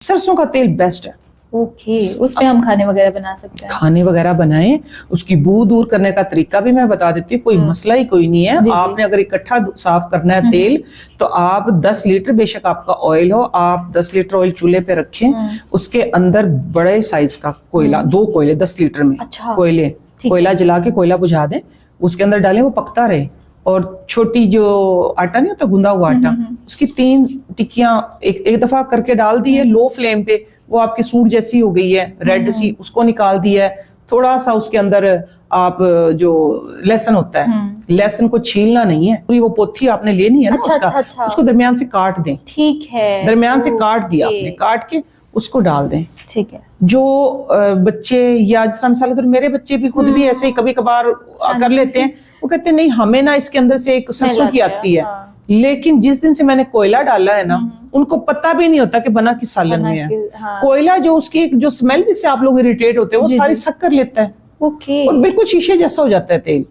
सरसों का तेल बेस्ट है। ओके, उस पे हम खाने वगैरह बना सकते हैं। खाने वगैरह बनाएं, उसकी बू दूर करने का तरीका भी मैं बता देती हूँ, कोई मसला ही कोई नहीं है। जी, आपने अगर इकट्ठा साफ करना है तेल, तो आप 10 लीटर, बेशक आपका ऑयल हो, आप 10 लीटर ऑयल चूल्हे पे रखें, उसके अंदर बड़े साइज का कोयला, 2 कोयले 10 लीटर में, अच्छा, कोयले, कोयला जला के कोयला बुझा दें, उसके अंदर डालें, वो पकता रहे। और छोटी जो आटा नहीं होता गुंदा हुआ आटा, उसकी 3 टिक्कियां एक दफा करके डाल दी है लो फ्लेम पे, वो आपकी सूट जैसी हो गई है, रेड सी, उसको निकाल दिया है। थोड़ा सा उसके अंदर आप जो लहसुन होता है, लहसुन को छीलना नहीं है, पूरी वो पोथी आपने लेनी है ना, उसका उसको दरमियान से काट दें। ठीक है, दरमियान से काट दिया आपने, काट के उसको डाल दें। ठीक है। जो बच्चे या जिस तरह मिसाल, मेरे बच्चे भी खुद भी ऐसे ही कभी कभार कर लेते हैं, वो कहते हैं नहीं हमें ना इसके अंदर से एक सरसों की आती है। लेकिन जिस दिन से मैंने कोयला डाला है ना, उनको पता भी नहीं होता कि बना किस सालन में है। कोयला जो उसकी जो स्मेल जिससे आप लोग इरिटेट होते हैं, वो सारी सक कर लेता है, ओके, और बिल्कुल शीशे जैसा हो जाता है तेल।